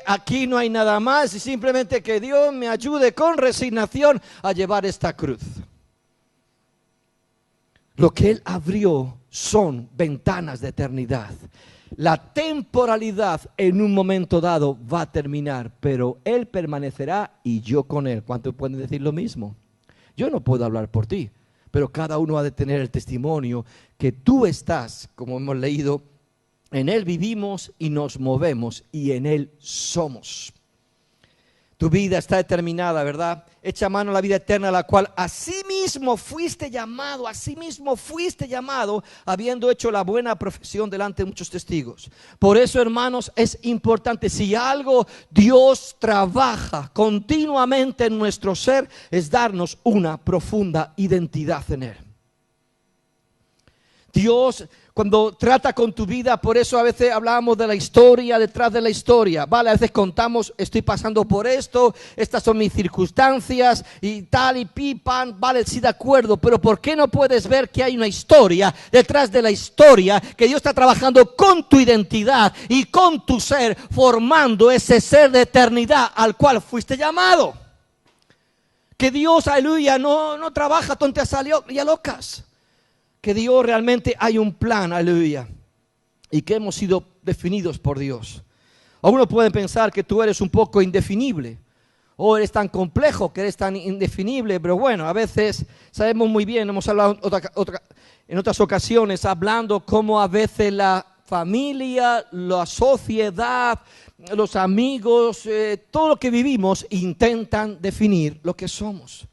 Speaker 1: aquí no hay nada más y simplemente que Dios me ayude con resignación a llevar esta cruz. Lo que Él abrió son ventanas de eternidad. La temporalidad en un momento dado va a terminar, pero Él permanecerá y yo con Él. ¿Cuántos pueden decir lo mismo? Yo no puedo hablar por ti, pero cada uno ha de tener el testimonio que tú estás, como hemos leído, en Él vivimos y nos movemos y en Él somos. Tu vida está determinada, ¿verdad? Echa mano a la vida eterna, a la cual asimismo fuiste llamado, habiendo hecho la buena profesión delante de muchos testigos. Por eso, hermanos, es importante, si algo Dios trabaja continuamente en nuestro ser, es darnos una profunda identidad en Él. Dios, cuando trata con tu vida, por eso a veces hablamos de la historia detrás de la historia, ¿vale? A veces contamos, estoy pasando por esto, estas son mis circunstancias y tal y pipan, vale, sí, de acuerdo, pero ¿por qué no puedes ver que hay una historia detrás de la historia, que Dios está trabajando con tu identidad y con tu ser, formando ese ser de eternidad al cual fuiste llamado? Que Dios, aleluya, no trabaja tontas y a locas. Que Dios realmente hay un plan, aleluya, y que hemos sido definidos por Dios. Algunos pueden pensar que tú eres un poco indefinible, o eres tan complejo que eres tan indefinible, pero bueno, a veces sabemos muy bien, hemos hablado en otras ocasiones, hablando cómo a veces la familia, la sociedad, los amigos, todo lo que vivimos intentan definir lo que somos.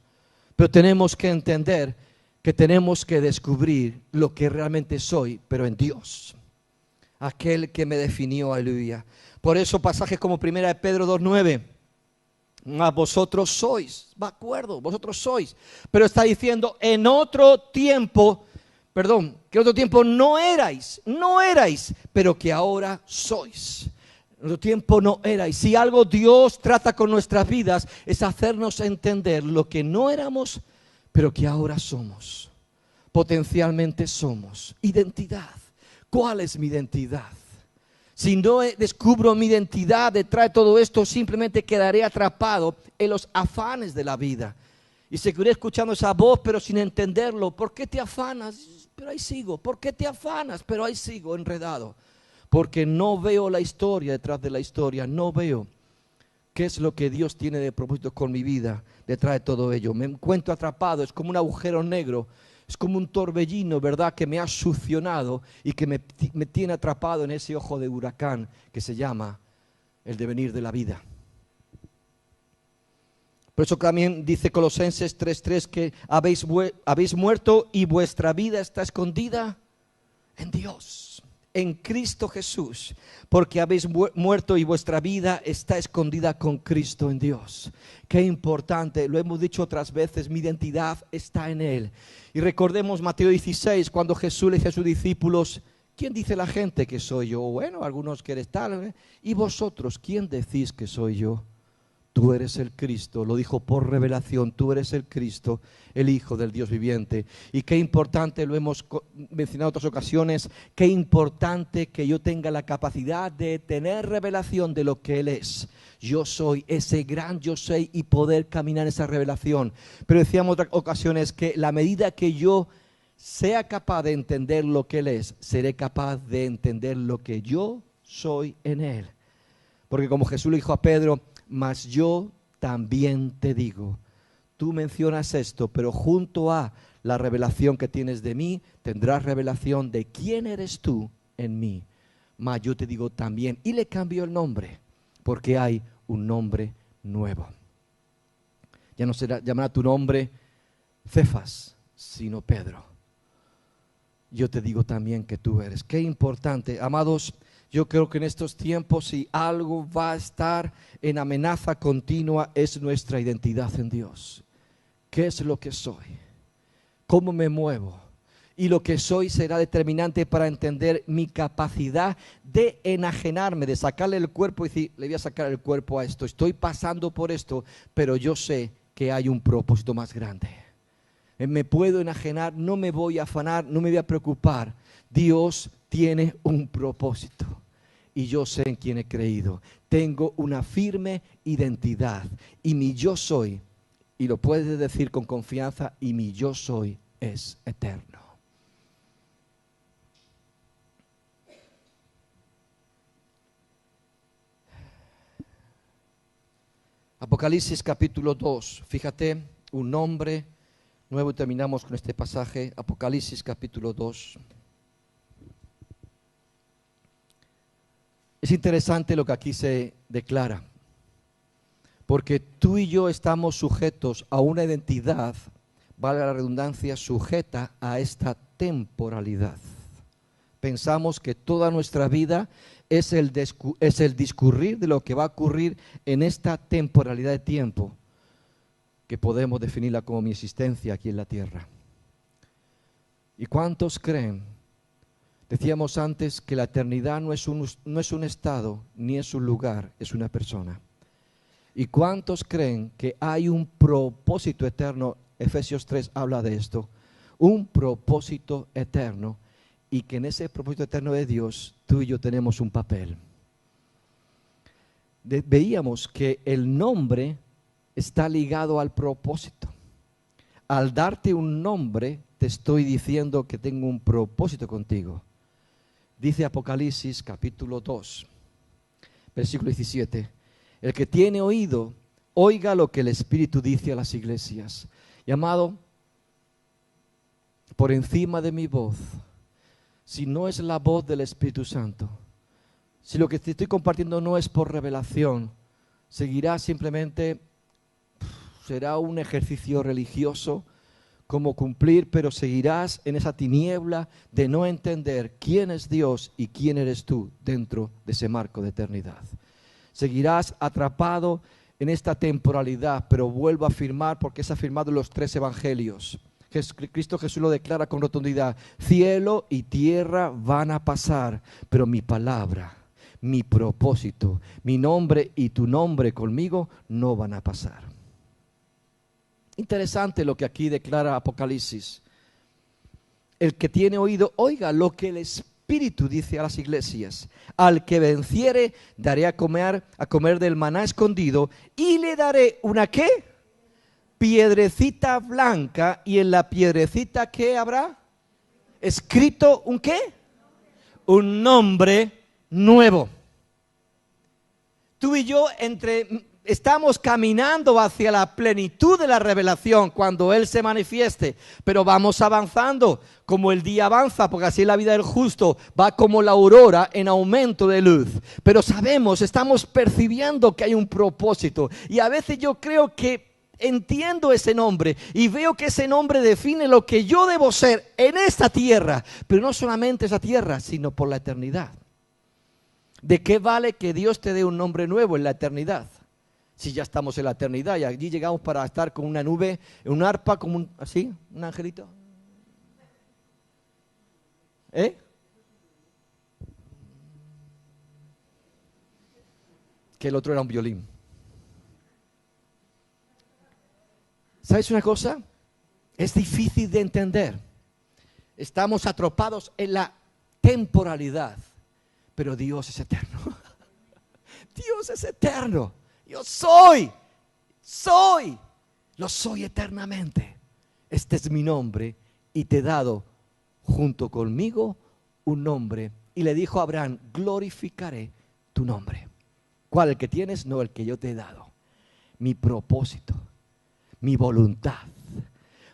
Speaker 1: Pero tenemos que entender que tenemos que descubrir lo que realmente soy, pero en Dios, aquel que me definió, aleluya. Por eso pasajes como 1 Pedro 2:9, vosotros sois, de acuerdo, vosotros sois, pero está diciendo que en otro tiempo no erais, pero que ahora sois. Nuestro tiempo no era. Y si algo Dios trata con nuestras vidas es hacernos entender lo que no éramos, pero que ahora somos. Potencialmente somos. Identidad. ¿Cuál es mi identidad? Si no descubro mi identidad detrás de todo esto, simplemente quedaré atrapado en los afanes de la vida. Y seguiré escuchando esa voz, pero sin entenderlo. ¿Por qué te afanas? Pero ahí sigo. ¿Por qué te afanas? Pero ahí sigo enredado. Porque no veo la historia detrás de la historia. No veo qué es lo que Dios tiene de propósito con mi vida detrás de todo ello. Me encuentro atrapado. Es como un agujero negro. Es como un torbellino, ¿verdad?, que me ha succionado y que me tiene atrapado en ese ojo de huracán que se llama el devenir de la vida. Por eso también dice Colosenses 3:3 que habéis muerto y vuestra vida está escondida en Dios, en Cristo Jesús, porque habéis muerto y vuestra vida está escondida con Cristo en Dios. Qué importante, lo hemos dicho otras veces, mi identidad está en Él. Y recordemos Mateo 16, cuando Jesús le dice a sus discípulos: ¿quién dice la gente que soy yo? Bueno, algunos que eres tal, ¿y vosotros quién decís que soy yo? Tú eres el Cristo, lo dijo por revelación, tú eres el Cristo, el Hijo del Dios viviente. Y qué importante, lo hemos mencionado en otras ocasiones, qué importante que yo tenga la capacidad de tener revelación de lo que Él es. Yo soy ese gran yo soy y poder caminar en esa revelación. Pero decíamos en otras ocasiones que la medida que yo sea capaz de entender lo que Él es, seré capaz de entender lo que yo soy en Él. Porque como Jesús le dijo a Pedro: mas yo también te digo. Tú mencionas esto, pero junto a la revelación que tienes de mí, tendrás revelación de quién eres tú en mí. Mas yo te digo también. Y le cambió el nombre, porque hay un nombre nuevo. Ya no será llamará tu nombre Cefas, sino Pedro. Yo te digo también que tú eres. Qué importante, amados. Yo creo que en estos tiempos, si algo va a estar en amenaza continua, es nuestra identidad en Dios. ¿Qué es lo que soy? ¿Cómo me muevo? Y lo que soy será determinante para entender mi capacidad de enajenarme, de sacarle el cuerpo y decir: le voy a sacar el cuerpo a esto. Estoy pasando por esto, pero yo sé que hay un propósito más grande. Me puedo enajenar, no me voy a afanar, no me voy a preocupar. Dios tiene un propósito y yo sé en quién he creído. Tengo una firme identidad y mi yo soy, y lo puedes decir con confianza, y mi yo soy es eterno. Apocalipsis capítulo 2, fíjate, un nombre nuevo y terminamos con este pasaje. Apocalipsis capítulo 2. Es interesante lo que aquí se declara, porque tú y yo estamos sujetos a una identidad, valga la redundancia, sujeta a esta temporalidad. Pensamos que toda nuestra vida es el discurrir de lo que va a ocurrir en esta temporalidad de tiempo, que podemos definirla como mi existencia aquí en la tierra. ¿Y cuántos creen? Decíamos antes que la eternidad no es un estado, ni es un lugar, es una persona. ¿Y cuántos creen que hay un propósito eterno? Efesios 3 habla de esto. Un propósito eterno, y que en ese propósito eterno de Dios, tú y yo tenemos un papel. Veíamos que el nombre está ligado al propósito. Al darte un nombre, te estoy diciendo que tengo un propósito contigo. Dice Apocalipsis capítulo 2, versículo 17. El que tiene oído, oiga lo que el Espíritu dice a las iglesias. Y amado, por encima de mi voz, si no es la voz del Espíritu Santo, si lo que te estoy compartiendo no es por revelación, seguirá simplemente, será un ejercicio religioso, como cumplir, pero seguirás en esa tiniebla de no entender quién es Dios y quién eres tú dentro de ese marco de eternidad. Seguirás atrapado en esta temporalidad, pero vuelvo a afirmar, porque es afirmado en los 3 evangelios. Cristo Jesús lo declara con rotundidad: cielo y tierra van a pasar, pero mi palabra mi propósito, mi nombre y tu nombre conmigo no van a pasar. Interesante lo que aquí declara Apocalipsis. El que tiene oído, oiga lo que el Espíritu dice a las iglesias. Al que venciere, daré a comer del maná escondido y le daré una ¿qué? Piedrecita blanca, y en la piedrecita ¿qué habrá? Escrito ¿un qué? Un nombre nuevo. Tú y yo estamos caminando hacia la plenitud de la revelación cuando Él se manifieste, pero vamos avanzando como el día avanza, porque así es la vida del justo, va como la aurora en aumento de luz. Pero sabemos, estamos percibiendo que hay un propósito, y a veces yo creo que entiendo ese nombre y veo que ese nombre define lo que yo debo ser en esta tierra, pero no solamente esa tierra, sino por la eternidad. ¿De qué vale que Dios te dé un nombre nuevo en la eternidad? Si ya estamos en la eternidad y allí llegamos para estar con una nube, un arpa, como así, un angelito. Que el otro era un violín. ¿Sabes una cosa? Es difícil de entender. Estamos atrapados en la temporalidad, pero Dios es eterno. Dios es eterno. Yo lo soy eternamente. Este es mi nombre y te he dado junto conmigo un nombre. Y le dijo a Abraham, glorificaré tu nombre. ¿Cuál? El que tienes, no el que yo te he dado. Mi propósito, mi voluntad.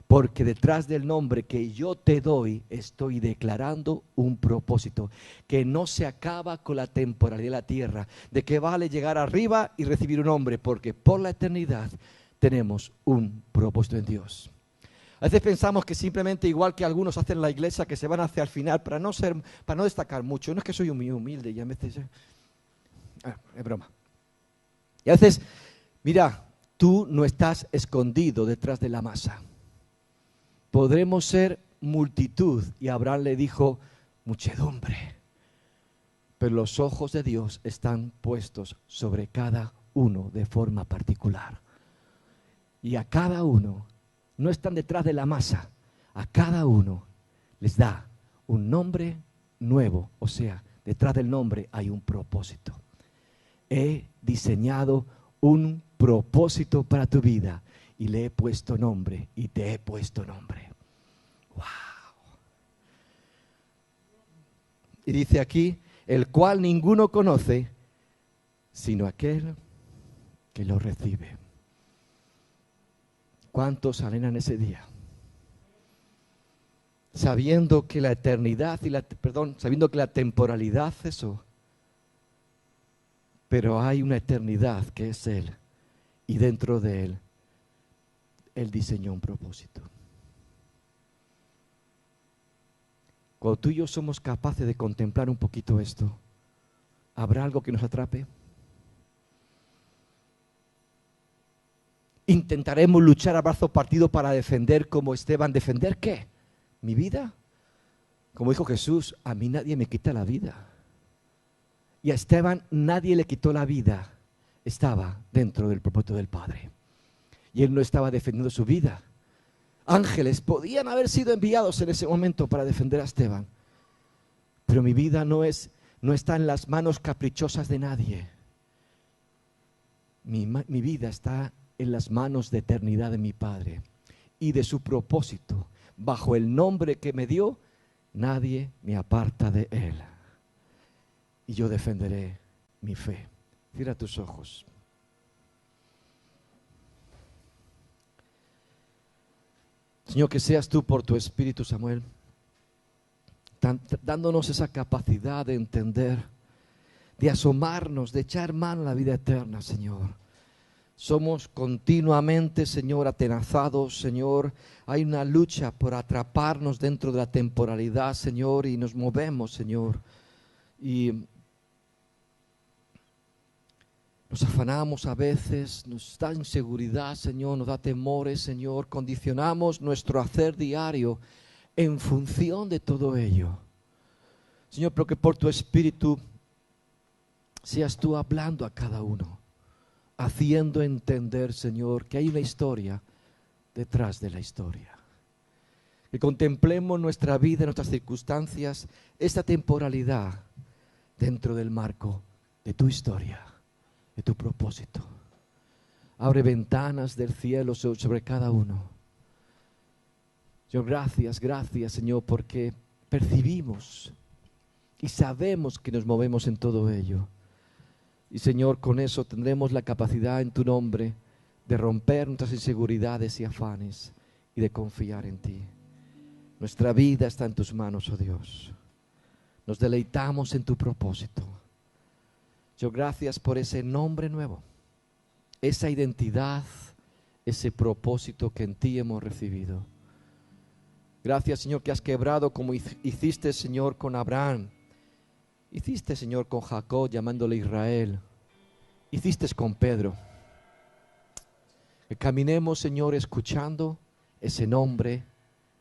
Speaker 1: Porque detrás del nombre que yo te doy, estoy declarando un propósito que no se acaba con la temporalidad de la tierra. ¿De qué vale llegar arriba y recibir un nombre? Porque por la eternidad tenemos un propósito en Dios. A veces pensamos que simplemente, igual que algunos hacen en la iglesia, que se van hacia el final para no destacar mucho. No es que soy muy humilde y a veces es broma. Y a veces, mira, tú no estás escondido detrás de la masa. Podremos ser multitud, y Abraham le dijo muchedumbre, pero los ojos de Dios están puestos sobre cada uno de forma particular. Y a cada uno, no están detrás de la masa, a cada uno les da un nombre nuevo, o sea, detrás del nombre hay un propósito. He diseñado un propósito para tu vida y le he puesto nombre y te he puesto nombre. ¡Wow! Y dice aquí, el cual ninguno conoce sino aquel que lo recibe. ¿Cuántos anhelan ese día? Sabiendo que la eternidad sabiendo que la temporalidad cesó, pero hay una eternidad que es Él, y dentro de Él diseñó un propósito. Cuando tú y yo somos capaces de contemplar un poquito esto, ¿habrá algo que nos atrape? ¿Intentaremos luchar a brazo partido para defender como Esteban? ¿Defender qué? ¿Mi vida? Como dijo Jesús, a mí nadie me quita la vida. Y a Esteban nadie le quitó la vida. Estaba dentro del propósito del Padre. Y él no estaba defendiendo su vida. Ángeles podían haber sido enviados en ese momento para defender a Esteban. Pero mi vida no está en las manos caprichosas de nadie. Mi vida está en las manos de eternidad de mi Padre y de su propósito. Bajo el nombre que me dio, nadie me aparta de Él. Y yo defenderé mi fe. Cierra tus ojos. Señor, que seas tú por tu Espíritu, Samuel, dándonos esa capacidad de entender, de asomarnos, de echar mano a la vida eterna, Señor. Somos continuamente, Señor, atenazados, Señor. Hay una lucha por atraparnos dentro de la temporalidad, Señor, y nos movemos, Señor. Y nos afanamos a veces, nos da inseguridad, Señor, nos da temores, Señor. Condicionamos nuestro hacer diario en función de todo ello. Señor, pero que por tu Espíritu seas tú hablando a cada uno, haciendo entender, Señor, que hay una historia detrás de la historia. Que contemplemos nuestra vida, nuestras circunstancias, esta temporalidad dentro del marco de tu historia, de tu propósito. Abre ventanas del cielo sobre cada uno. Señor, gracias, Señor, porque percibimos y sabemos que nos movemos en todo ello. Y, Señor, con eso tendremos la capacidad en tu nombre de romper nuestras inseguridades y afanes y de confiar en ti. Nuestra vida está en tus manos, oh Dios. Nos deleitamos en tu propósito. Señor, gracias por ese nombre nuevo, esa identidad, ese propósito que en ti hemos recibido. Gracias, Señor, que has quebrado como hiciste, Señor, con Abraham. Hiciste, Señor, con Jacob, llamándole Israel. Hiciste con Pedro. Que caminemos, Señor, escuchando ese nombre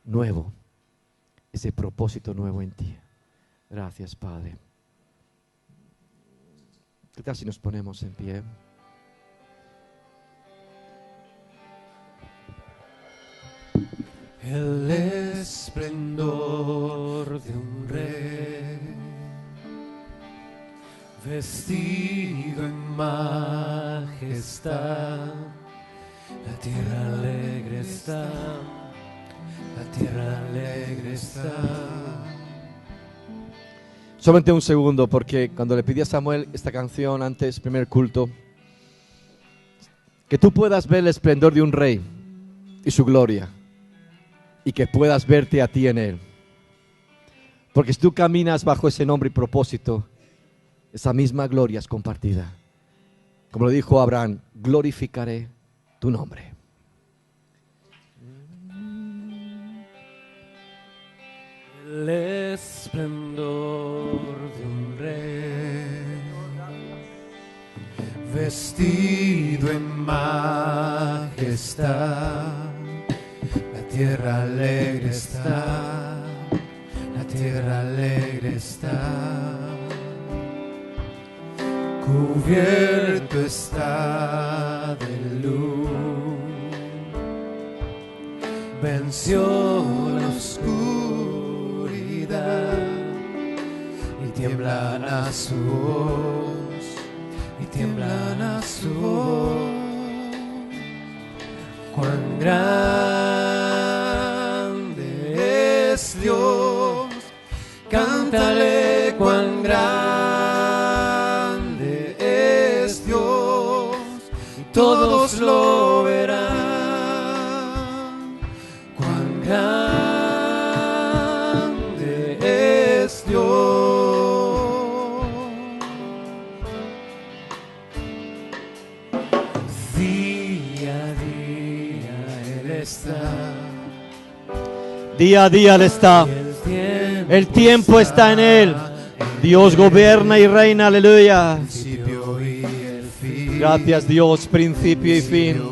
Speaker 1: nuevo, ese propósito nuevo en ti. Gracias, Padre. ¿Qué tal si nos ponemos en pie?
Speaker 2: El esplendor de un rey, vestido en majestad, la tierra alegre está, la tierra alegre está.
Speaker 1: Solamente un segundo, porque cuando le pedí a Samuel esta canción antes, primer culto, que tú puedas ver el esplendor de un rey y su gloria, y que puedas verte a ti en él. Porque si tú caminas bajo ese nombre y propósito, esa misma gloria es compartida. Como lo dijo Abraham, glorificaré tu nombre.
Speaker 2: El esplendor de un rey, vestido en majestad, la tierra alegre está, la tierra alegre está, cubierto está de luz, venció la oscuridad y tiemblan a su voz, y tiemblan a su voz. Cuán grande es Dios, cántale cuán grande es Dios, y todos lo verán. Cuán grande es Dios. Día a día Él está.
Speaker 1: Día a día Él está. El tiempo está en Él. Dios gobierna y reina. Aleluya. Gracias, Dios, principio y fin.